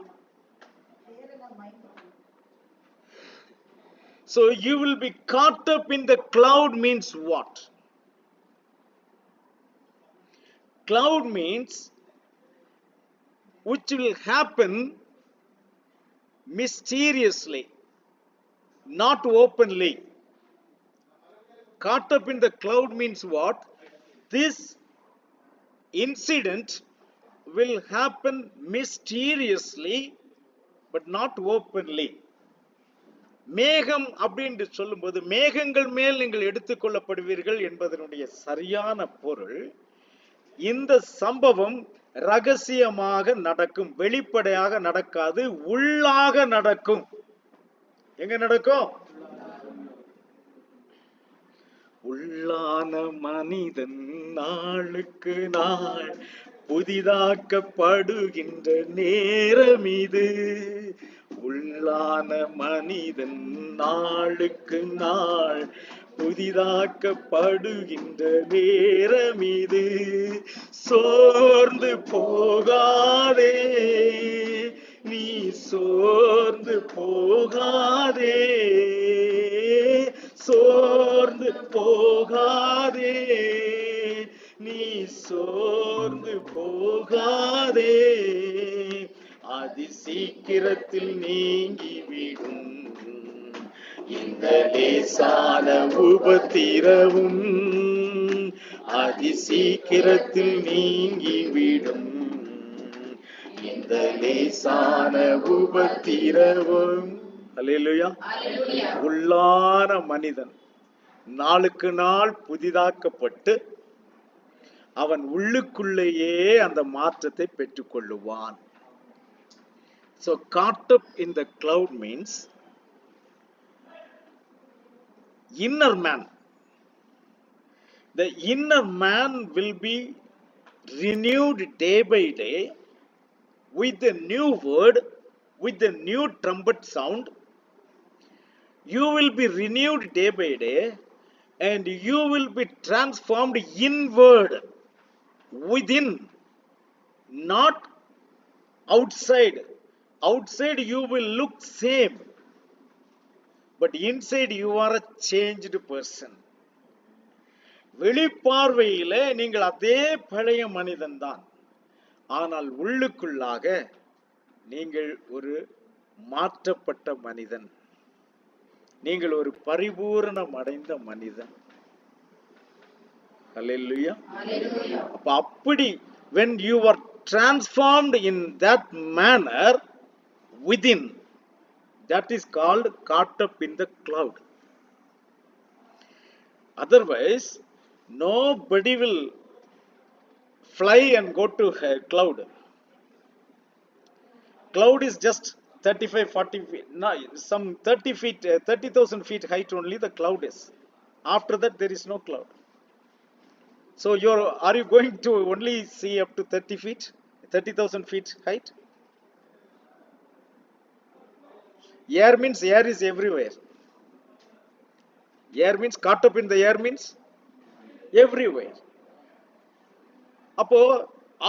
So you will be caught up in the cloud means what? Cloud means which will happen mysteriously, not openly. Caught up in the cloud means what? This incident will happen mysteriously but not openly. மேகம் அப்படின்னு சொல்லும்போது மேகங்கள் மேல் நீங்கள் எடுத்துக்கொள்ளப்படுவீர்கள் என்பதனுடைய சரியான பொருள், இந்த சம்பவம் ரகசியமாக நடக்கும், வெளிப்படையாக நடக்காது, உள்ளாக நடக்கும். எங்க நடக்கும்? உள்ளான மனிதன் நாளுக்கு நாள் புதிதாக்கப்படுகின்ற நேரம் இது. உள்ளான மனிதன் நாளுக்கு நாள் புதிதாக்கப்படுகின்ற நேரம் இது. சோர்ந்து போகாதே, நீ சோர்ந்து போகாதே, சோர்ந்து போகாதே, நீ சோர்ந்து போகாதே. அதி சீக்கிரத்தில் நீங்கிவிடும் இந்த லேசான உபத்திரவும், அதி சீக்கிரத்தில் நீங்கிவிடும் இந்த லேசான உபத்திரவும். அல்லேலூயா. உள்ளான மனிதன் நாளுக்கு நாள் புதிதாக்கப்பட்டு அவன் உள்ளுக்குள்ளேயே அந்த மாற்றத்தை பெற்றுக் கொள்ளுவான். So caught up in the cloud means inner man. The inner man will be renewed day by day with the new word, with the new trumpet sound. You will be renewed day by day and you will be transformed inward, within, not outside. Outside you will look same, but inside you are a changed person. வெளிப்பார்வையில நீங்கள் அதே பழைய மனிதன் தான், ஆனால் உள்ளுக்குள்ளாக நீங்கள் ஒரு மாற்றப்பட்ட மனிதன், நீங்கள் ஒரு பரிபூரணம் அடைந்த மனிதன். அல்லேலூயா. அப்ப அப்படி when you are transformed in that manner within, that is called caught up in the cloud. Otherwise nobody will fly and go to a cloud. Cloud is just 35-40 feet, no, some 30,000 feet height only the cloud is. After that there is no cloud. So are you going to only see up to 30,000 feet height? Air means air is everywhere. Air means caught up in the air means everywhere. அப்போ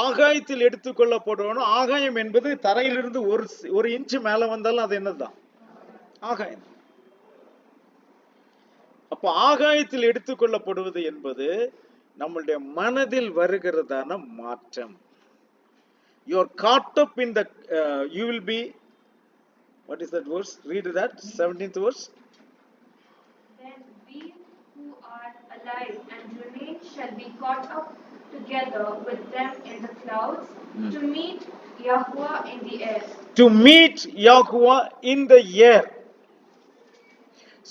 ஆகாயத்தில் எடுத்துக்கொள்ளப்படுவோம். ஆகாயம் என்பது தரையிலிருந்து ஒரு inch மேல வந்தாலும் அது என்னதுதான்? ஆகாயம். அப்போ ஆகாயத்தில் எடுத்துக்கொள்ளப்படுவது என்பது நம்மளுடைய மனதில் வருகிறதான மாற்றம். You are caught up in the you will be, what is that verse? Read that 17th verse. Then we who are alive and remain shall be caught up together with them in the clouds to meet Yahuwah in the air. To meet Yahuwah in the air.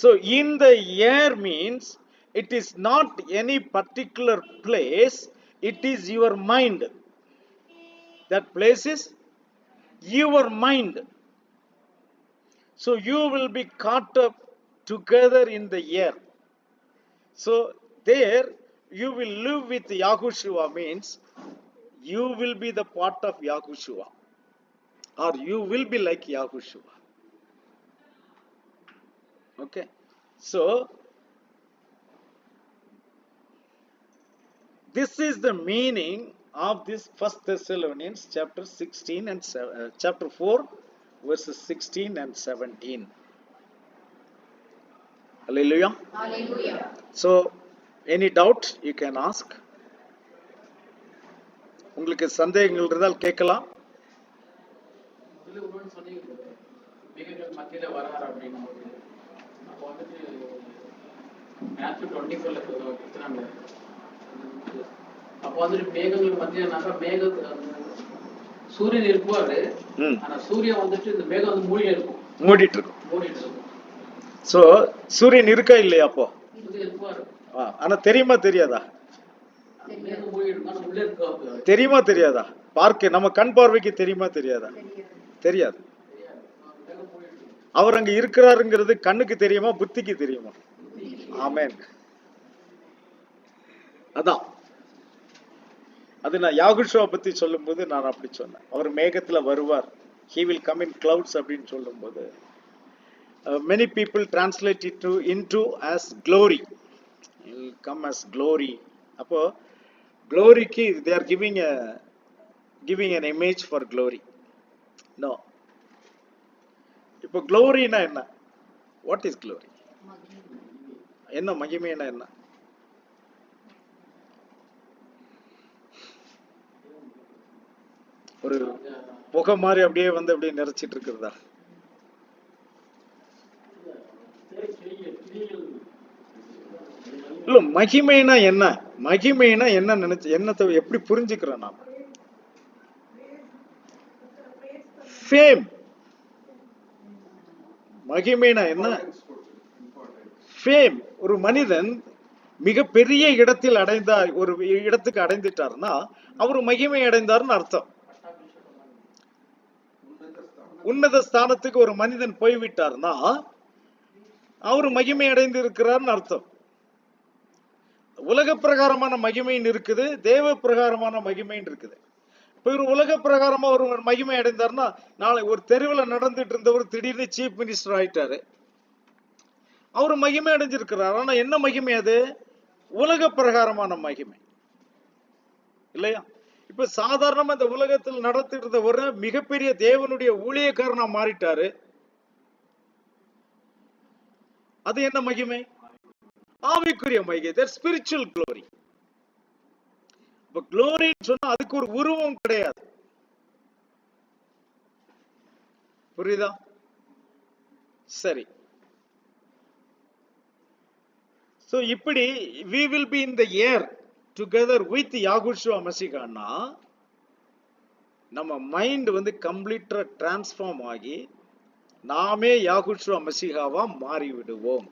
So in the air means it is not any particular place, it is your mind. That place is your mind. So you will be caught up together in the air. So there you will live with Yahushua means you will be the part of Yahushua, or you will be like Yahushua. Okay, so this is the meaning of this 1 Thessalonians chapter 16 and chapter 4 verses 16 and 17. Hallelujah. Hallelujah. So any doubt you can ask. உங்களுக்கு சந்தேகங்கள் இருந்தால் கேட்கலாம். மத்தியில வராரு அப்படின்னு அப்போ வந்துட்டு Matthew 24ல கொடுத்துறாங்க. அப்போ வந்துட்டு மேகங்கள் மத்தியிலனாக்கா சூரியன் இருப்பாரு, ஆனா சூரியன் வந்துட்டு இந்த மேகம் வந்து மூடிட்டு இருக்கும். சோ சூரியன் இருக்கா இல்லையா? அப்போ இருப்பாரு, ஆனா தெரியுமா தெரியாதா? தெரியுமா தெரியாதா? பார்க்க நம்ம கண் பார்வைக்கு தெரியுமா தெரியாதா? தெரியாது. அவர் அங்க இருக்கிறாருங்கிறது கண்ணுக்கு தெரியுமா, புத்திக்கு தெரியுமா? ஆமென். அதான் அது நான் யாகுஷுவா பத்தி சொல்லும்போது நான் அப்படி சொன்னேன். அவர் மேகத்துல வருவார், he will come in clouds அப்படின்னு சொல்லும்போது many people translate it into as glory. He will come as glory. அப்போ gloryக்கு they are giving an image for glory. No. இப்போ gloryனா என்ன? What is glory? என்ன மகிமைனா என்ன? ஒரு புகை மாதிரி அப்படியே வந்து அப்படியே நிறைச்சிட்டு இருக்கிறதா? இல்ல, மகிமைனா என்ன? மகிமைனா என்ன நினைச்சு என்னத்தை எப்படி புரிஞ்சுக்கிறோம் நாம? ஃபேம். மகிமைனா என்ன? ஃபேம். ஒரு மனிதன் மிகப்பெரிய இடத்தில் அடைந்தார், ஒரு இடத்துக்கு அடைந்துட்டார்னா அவர் மகிமை அடைந்தார்னு அர்த்தம். உன்னத ஸ்தானத்துக்கு ஒரு மனிதன் போய்விட்டார்னா அவர் மகிமை அடைந்து இருக்கிறார்னு அர்த்தம். உலக பிரகாரமான மகிமைன்னு இருக்குது, தேவ பிரகாரமான மகிமைன்னு இருக்குது. இப்ப ஒரு உலக பிரகாரமா ஒரு மகிமை அடைந்தார்னா, நாளை ஒரு தெருவில் நடந்துட்டு இருந்தவர் திடீர்னு சீஃப் மினிஸ்டர் ஆயிட்டாரு, அவர் மகிமை அடைஞ்சிருக்கிறார். ஆனா என்ன மகிமை அது? உலக பிரகாரமான மகிமை இல்லையா? இப்ப சாதாரணமா இந்த உலகத்தில் நடத்திட்டு ஒரு மிகப்பெரிய தேவனுடைய ஊழியக்காரனா மாறிட்டாரு, அது என்ன மகிமை? ஆவிக்குரிய மகிமை. That's spiritual glory. இப்ப க்ளோரின்னு சொன்னா அதுக்கு ஒரு உருவம் கிடையாது. புரியுதா? சரி. So இப்படி we will be in the air together with Yahushua Mashiachனா நம்ம மைண்ட் வந்து கம்ப்ளீட்டா டிரான்ஸ்ஃபார்ம் ஆகி நாமே யாகுஷுவா மசிகாவா மாறி விடுவோம்.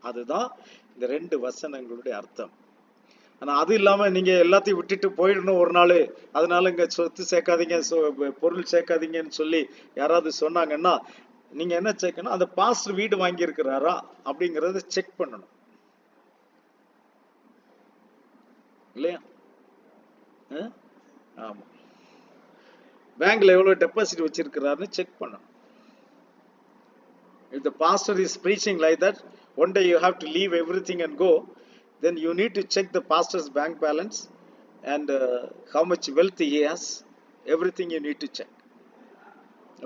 அதுதான் இந்த 2 வசனங்களுடைய அர்த்தம். ஆனா அது இல்லாம நீங்க எல்லாத்தையும் விட்டுட்டு போயிடணும் ஒரு நாள், அதனால இங்க சொத்து சேர்க்காதீங்க, பொருள் சேர்க்காதீங்கன்னு சொல்லி யாராவது சொன்னாங்கன்னா நீங்க என்ன செக்னா, அந்த பாஸ்டர் வீடு வாங்கி இருக்கிறாரா அப்படிங்கறத செக் பண்ணணும் இல்லையா? ஆமா. பேங்க்ல எவ்வளவு டெபாசிட் வச்சிருக்கிறாருன்னு செக் பண்ணணும். If the pastor is preaching like that, one day you have to leave everything and go, then you need to check the pastor's bank balance and how much wealth he has. Everything you need to check.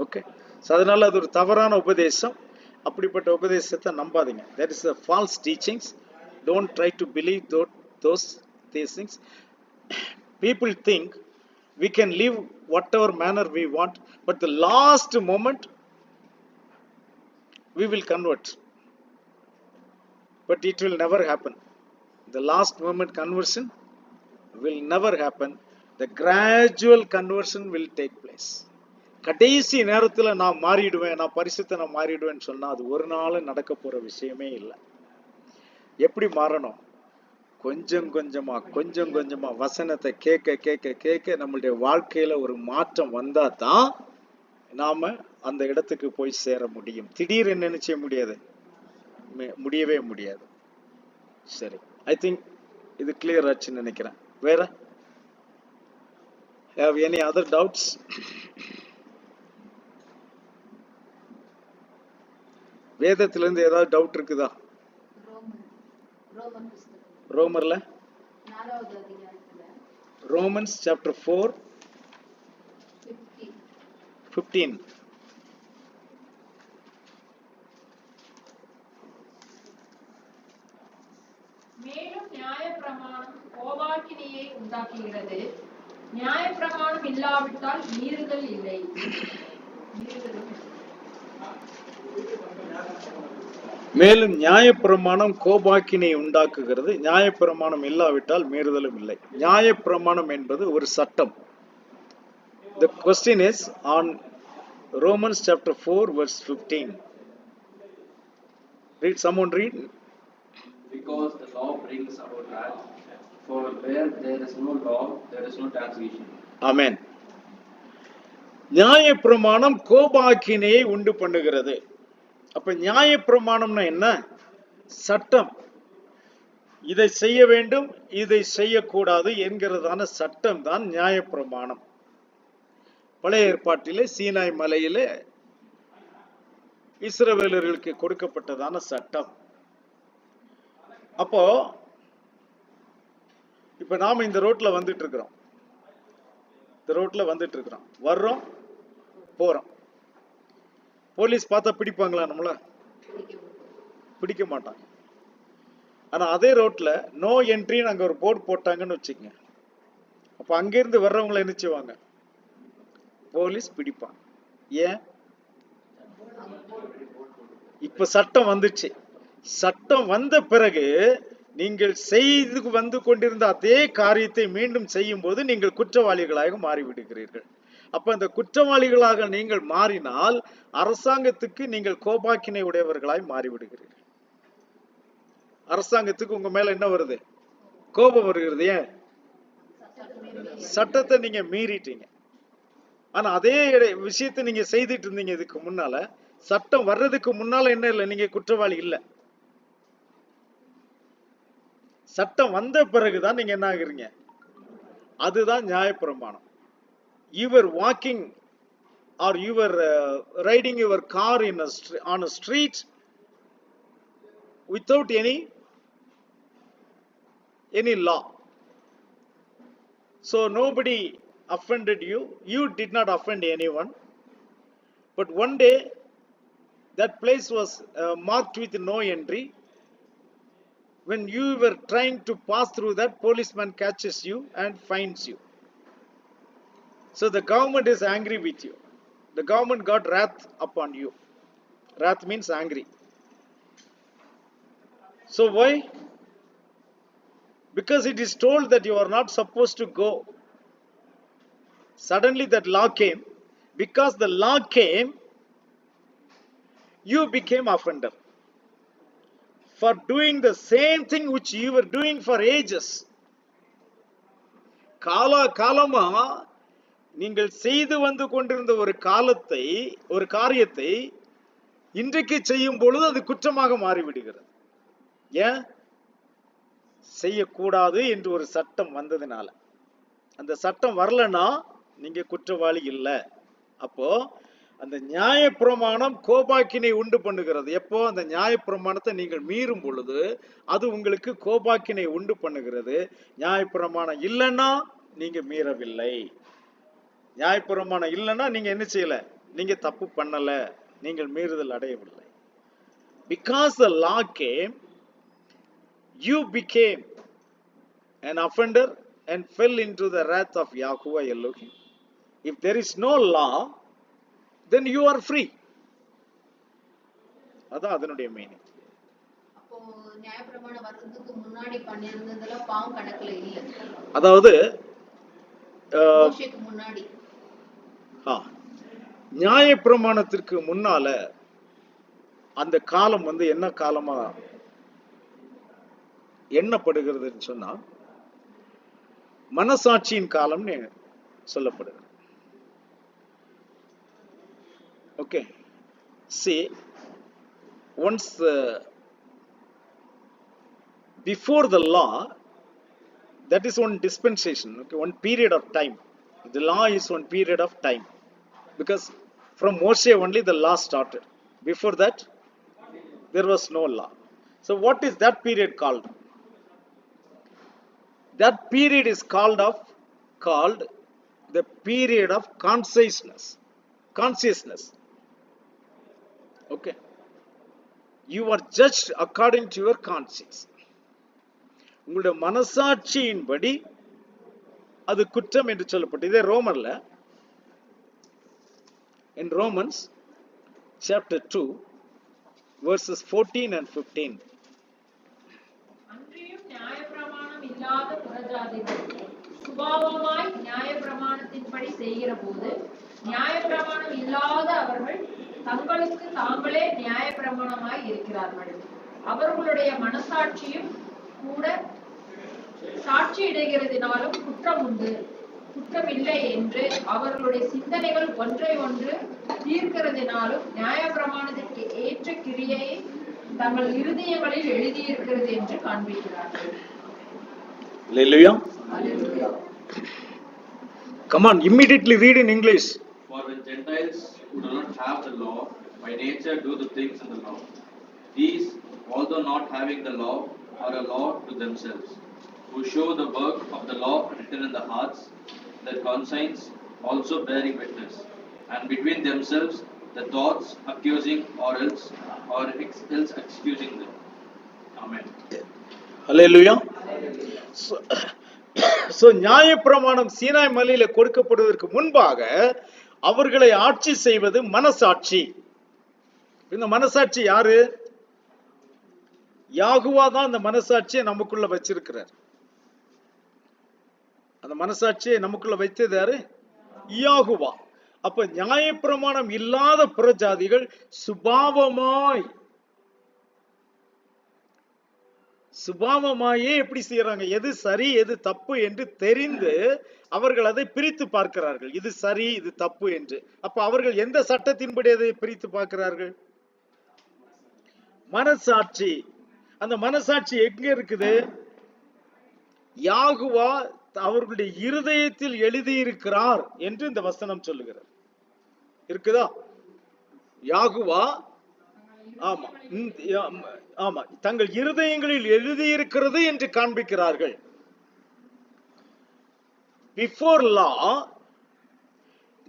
Okay? So அதனால அது ஒரு தவறான உபதேசம். அப்படிப்பட்ட உபதேசத்தை நம்பாதீங்க. That is the false teachings. Don't try to believe these things. People think we can live whatever manner we want, but the last moment we will convert. But it will never happen. The last moment conversion will never happen. The gradual conversion will take place. கடைசி நேரத்தில் நான் மாறிடுவேன், நான் பரிசுத்தனை மாறிடுவேன்னு சொன்னா அது ஒரு நாள் நடக்க போற விஷயமே இல்லை. எப்படி மாறணும்? கொஞ்சம் கொஞ்சமா வசனத்தை கேட்க கேட்க கேட்க நம்மளுடைய வாழ்க்கையில ஒரு மாற்றம் வந்தா தான் நாம அந்த இடத்துக்கு போய் சேர முடியும். திடீர் என்ன நினைச்ச முடியாது, முடியவே முடியாது. சரி, ஐ திங்க் இது கிளியர் ஆச்சுன்னு நினைக்கிறேன். வேற have any other doubts? வேதத்திலிருந்து ஏதாவது டவுட் இருக்குதா? ரோமர்ல ரோமன்ஸ் சாப்டர் 4:15. மேலும் நியாயப்பிரமாணம் கோபாக்கினையை உண்டாக்குகிறது, நியாயப்பிரமாணம் இல்லாவிட்டால் மீறுதல் இல்லை. மேலும் நியாயப்பிரமாணம் கோபாக்கினை உண்டாக்குகிறது, நியாயப்பிரமாணம் இல்லாவிட்டால் மீறுதலும் இல்லை. நியாயப்பிரமாணம் என்பது ஒரு சட்டம். The question is on Romans chapter 4 verse 15. Read, someone read. Because the law brings about wrath, for where there is no law, there is no transgression. Amen. நியாயப்பிரமாணம் கோபாக்கினையை உண்டு பண்ணுகிறது. அப்ப நியாயப்பிரமாணம்னா என்ன? சட்டம். இதை செய்ய வேண்டும், இதை செய்யக்கூடாது என்கிறதான சட்டம் தான் நியாயப்பிரமாணம். பழைய ஏற்பாட்டிலே சீனாய் மலையிலே இஸ்ரவேலர்களுக்கு கொடுக்கப்பட்டதான சட்டம். அப்போ இப்ப நாம இந்த ரோட்ல வந்துட்டு இருக்கிறோம், வர்றோம் போறோம். போலீஸ் பார்த்தா பிடிப்பாங்களா? நம்மள பிடிக்க மாட்டாங்க. ஆனா அதே ரோட்ல நோ என்ட்ரின்னு அங்க ஒரு போர்டு போட்டாங்கன்னு வச்சுக்கங்க, அப்ப அங்கிருந்து வர்றவங்களை என்ன செய்வாங்க? போலீஸ் பிடிப்பாங்க. ஏன்? இப்ப சட்டம் வந்துச்சு. சட்டம் வந்த பிறகு நீங்கள் செய்து வந்து கொண்டிருந்த அதே காரியத்தை மீண்டும் செய்யும் போது நீங்கள் குற்றவாளிகளாக மாறிவிடுகிறீர்கள். அப்ப அந்த குற்றவாளிகளாக நீங்கள் மாறினால் அரசாங்கத்துக்கு நீங்கள் கோபாக்கினை உடையவர்களாய் மாறிவிடுகிறீர்கள். அரசாங்கத்துக்கு உங்க மேல என்ன வருது? கோபம் வருகிறது. ஏன்? சட்டத்தை நீங்க மீறிட்டீங்க. ஆனா அதே விஷயத்தை நீங்க செய்துட்டு இருந்தீங்க இதுக்கு முன்னால. சட்டம் வர்றதுக்கு முன்னால என்ன இல்லை, நீங்க குற்றவாளி இல்ல. சட்டம் வந்த பிறகுதான் நீங்க என்ன ஆகுறீங்க? அதுதான் நியாயப்பிரமாணம். You were walking or you were riding your car on a street without any law. So nobody offended you. You did not offend anyone. But one day that place was marked with no entry. When you were trying to pass through that, policeman catches you and fines you. So the government is angry with you. The government got wrath upon you. Wrath means angry. So why? Because it is told that you are not supposed to go. Suddenly that law came. Because the law came, you became offender for doing the same thing which you were doing for ages. காலமா நீங்கள் செய்து வந்து கொண்டிருந்த ஒரு காரியத்தை இன்றைக்கு செய்யும் பொழுது அது குற்றமாக மாறிவிடுகிறது. ஏன்? செய்யக்கூடாது என்று ஒரு சட்டம் வந்ததுனால. அந்த சட்டம் வரலன்னா நீங்க குற்றவாளி இல்லை. அப்போ அந்த நியாயப்பிரமாணம் கோபாக்கினை உண்டு பண்ணுகிறது. எப்போ? அந்த நியாயப்பிரமாணத்தை நீங்கள் மீறும் பொழுது அது உங்களுக்கு கோபாக்கினை உண்டு பண்ணுகிறது. நியாயப்பிரமாணம் இல்லைன்னா நீங்க மீறவில்லை. நியாயப்பிரமாணம் இல்லைன்னா நீங்க என்ன செய்யல? நீங்க தப்பு பண்ணல, நீங்கள் மீறுதல் அடையவில்லை. Because the law came, you became an offender and fell into the wrath of Yahuwah Elohim. If there is no law, then you are free. அதான் அதனுடைய மீனிங். அப்போ நியாயப்பிரமாணம் வர்றதுக்கு முன்னாடி பண்ணிருந்ததெல்லாம் பாவம் கணக்குல இல்ல. அதாவது மோசேக்கு முன்னாடி நியாயப்பிரமாணத்திற்கு முன்னால அந்த காலம் என்ன காலமா எண்ணப்படுகிறதுன்னு சொன்னா மனசாட்சியின் காலம்னு சொல்லப்படுகிறது. Okay, see, once before the law, that is one dispensation, okay, one period of time. The law is one period of time, because from Moshe only the law started. Before that, there was no law. So what is that period called? That period is called the period of consciousness. Okay, you are judged according to your conscience. உங்களுடைய மனசாட்சியின்படி அது குற்றம் என்று சொல்லப்பட்டது. இதே ரோமர்ல, in Romans chapter 2 verses 14 and 15. அன்றியும் நியாயப்பிரமாணம் இல்லாத புறஜாதிகள் சுபாவமாய் நியாயப்பிரமாணத்தின்படி செய்கிற போது நியாயப்பிரமாணம் இல்லாத அவர்கள் தங்களுக்கு தாங்களே நியாயப்பிரமாணமாய் இருக்கிறார்கள். அவர்களுடைய மனசாட்சியும் கூட சாட்சியிடுகிறதினாலும் குற்றம் உண்டு, குற்றமில்லை என்று அவர்களுடைய சிந்தனைகள் ஒன்றை ஒன்று தீர்க்கிறதினாலும் நியாயப்பிரமாணத்திற்கு ஏற்ற கிரியையை தங்கள் இருதயங்களில் எழுதியிருக்கிறது என்று காண்பிக்கிறார்கள். Hallelujah. Hallelujah. Come on, immediately read in English. For when Gentiles who do not have the law, by nature do the things in the law, these, although not having the law, are a law to themselves, who show the work of the law written in the hearts, their conscience also bearing witness, and between themselves the thoughts accusing or else excusing them. Amen. Hallelujah. So நியாயப்பிரமாணம் சீனாய் மலையில கொடுக்கப்படுவதற்கு முன்பாக அவர்களை ஆட்சி செய்வது மனசாட்சி. இந்த மனசாட்சி யாரு? யாகுவா தான் அந்த மனசாட்சியை நமக்குள்ள வச்சிருக்கிறார். அந்த மனசாட்சியை நமக்குள்ள வைத்தது யாரு? யாகுவா. அப்ப நியாயப்பிரமாணம் இல்லாத புறஜாதிகள் சுபாவமாயே எப்படி செய்யறாங்க? எது சரி எது தப்பு என்று தெரிந்து அவர்கள் அதை பிரித்து பார்க்கிறார்கள். இது சரி இது தப்பு என்று. அப்ப அவர்கள் எந்த சட்டத்தின்படி அதை பிரித்து பார்க்கிறார்கள்? மனசாட்சி. அந்த மனசாட்சி எங்க இருக்குது? யாகுவா அவர்களுடைய இருதயத்தில் எழுதியிருக்கிறார் என்று இந்த வசனம் சொல்லுகிறது. இருக்குதா? யாகுவா ஆமா ஆமா தங்கள் இருதயங்களில் எழுதியிருக்கிறது என்று காண்பிக்கிறார்கள். Before law,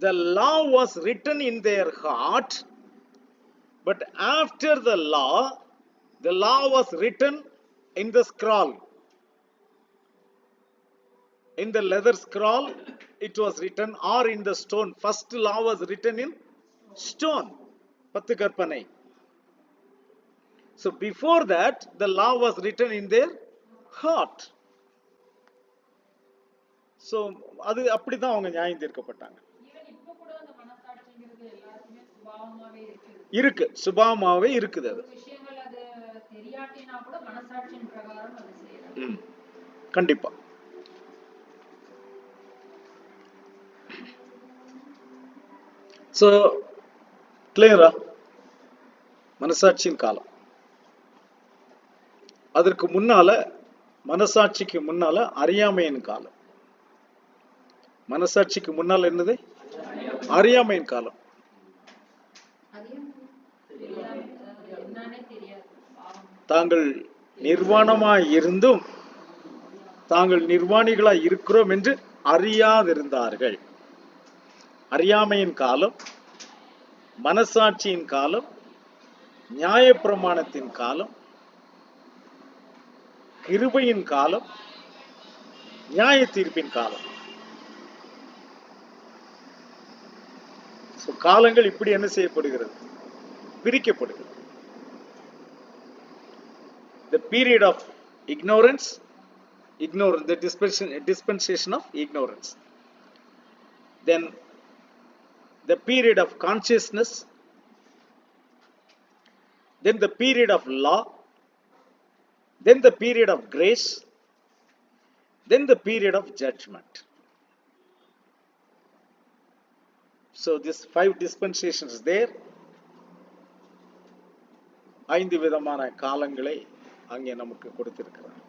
the law was written in their heart, but after the law was written in the scroll. In the leather scroll it was written, or in the stone. First law was written in stone. 10 கற்பனை. So before that the law was written in their heart. So அது அப்படிதான் அவங்க நியாயம் தீர்க்கப்பட்டாங்க. இப்போ கூட அந்த மனசாட்சிங்கிறது எல்லாருக்குமே சுபாவமாவே இருக்கு, சுபாவமாவே இருக்குது. அது விஷயங்கள் அது தெரியாட்டினா கூட மனசாட்சியின் பிரகாரம் அது செய்யறாங்க. கண்டிப்பா. So கிளியரா? மனசாட்சியின் காலம். அதற்கு முன்னால மனசாட்சிக்கு முன்னால அறியாமையின் காலம். மனசாட்சிக்கு முன்னால என்னது? அறியாமையின் காலம். தாங்கள் நிர்வாணமாய் இருந்தும் தாங்கள் நிர்வாணிகளாய் இருக்கிறோம் என்று அறியாதிருந்தார்கள். அறியாமையின் காலம், மனசாட்சியின் காலம், நியாயப்பிரமாணத்தின் காலம், கிருபையின் காலம், நியாய தீர்ப்பின் காலம். காலங்கள் இப்படி என்ன செய்யப்படுகிறது? பிரிக்கப்படுகிறது. The period of ignorance, the dispensation of ignorance. Then the period of consciousness, then the period of law, then the period of grace, then the period of judgment. So this 5 dispensations there. 5 விதமான காலங்களை அங்கே நமக்கு கொடுத்திருக்கிறார்.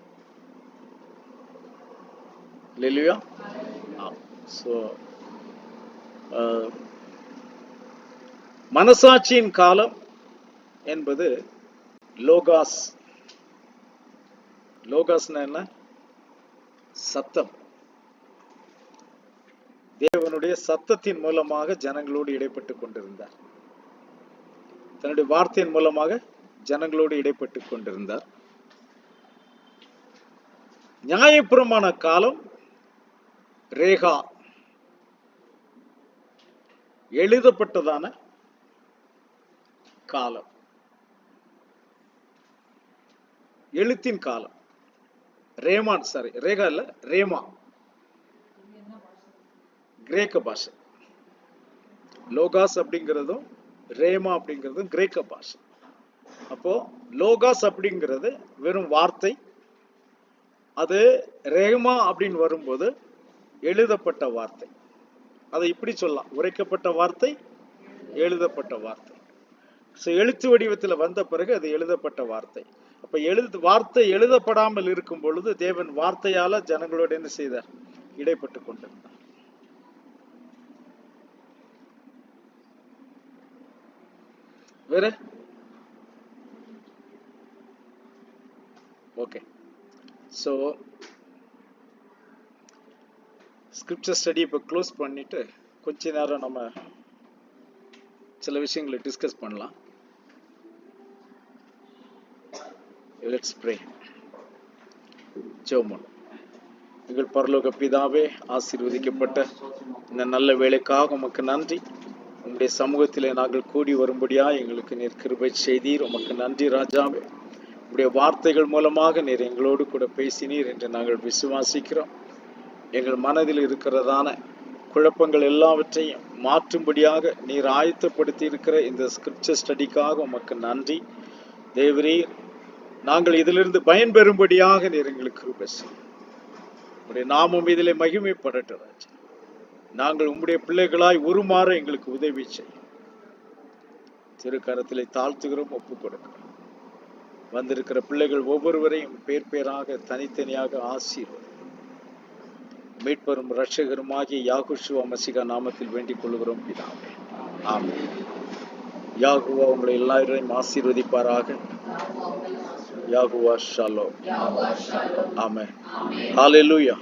Hallelujah. So மனசாட்சியின் காலம் என்பது லோகாஸ். லோகாஸ்னா என்ன? சத்தம். தேவனுடைய சத்தத்தின் மூலமாக ஜனங்களோடு இடைப்பட்டு கொண்டிருந்தார். தன்னுடைய வார்த்தையின் மூலமாக ஜனங்களோடு இடைப்பட்டு கொண்டிருந்தார். நியாயப்பிரமாண காலம் ரேகா, எழுதப்பட்டதான காலம், எழுத்தின் காலம். ரேமான் ரேகா இல்ல, ரேமா கிரேக்க பாஷை. லோகாஸ் அப்படிங்கிறதும் ரேமா அப்படிங்கிறதும் கிரேக்க பாஷை. அப்போ லோகாஸ் அப்படிங்கிறது வெறும் வார்த்தை. அது ரேமா அப்படின்னு வரும்போது எழுதப்பட்ட வார்த்தை. அதை இப்படி சொல்லலாம், உரைக்கப்பட்ட வார்த்தை, எழுதப்பட்ட வார்த்தை. எழுத்து வடிவத்தில் வந்த பிறகு அது எழுதப்பட்ட வார்த்தை. அப்ப வார்த்தை எழுதப்படாமல் இருக்கும் பொழுது தேவன் வார்த்தையால ஜனங்களோட என்ன செய்தார்? இடைப்பட்டு கொண்டிருந்தார். வேற ஓகே. ஸோ ஸ்கிரிப்சர் ஸ்டடி இப்போ க்ளோஸ் பண்ணிட்டு கொஞ்ச நேரம் நம்ம சில விஷயங்களை டிஸ்கஸ் பண்ணலாம். Let's pray. ஜெபம். எங்கள் பரலோக பிதாவே, ஆசீர்வதிக்கப்பட்ட இந்த நல்ல வேலைக்காக உமக்கு நன்றி. உங்களுடைய சமூகத்திலே நாங்கள் கூடி வரும்படியா எங்களுக்கு நீர் கிருபை செய்தீர். உமக்கு நன்றி ராஜாவே. உங்களுடைய வார்த்தைகள் மூலமாக நீர் எங்களோடு கூட பேசினீர் என்று நாங்கள் விசுவாசிக்கிறோம். எங்கள் மனதில் இருக்கிறதான குழப்பங்கள் எல்லாவற்றையும் மாற்றும்படியாக நீர் ஆயத்தப்படுத்தி இருக்கிற இந்த ஸ்கிரிப்சர் ஸ்டடிக்காக உமக்கு நன்றி தேவரீர். நாங்கள் இதிலிருந்து பயன்பெறும்படியாக நீர் எங்களுக்கு கிருபை செய்யும். உங்களுடைய நாமம் இதிலே மகிமைப்படட்டும் ராஜா. நாங்கள் உம்முடைய பிள்ளைகளாய் உருமாற எங்களுக்கு உதவி செய்யும். திருக்கரத்திலே தாழ்த்துகிறோம், ஒப்புக் கொடுக்கிறோம். வந்திருக்கிற பிள்ளைகள் ஒவ்வொருவரையும் பேர் பேராக தனித்தனியாக ஆசீர்வதி. மீட்பரும் இரட்சகருமாகிய யாகுஷுவா மசிகா நாமத்தில் வேண்டிக் கொள்கிறோம் பிதாவே. ஆமென். யாகுவா உங்களை எல்லாரையும் ஆசீர்வதிப்பாராக. யாகுவா ஷாலோம். ஆமென். ஹல்லேலூயா.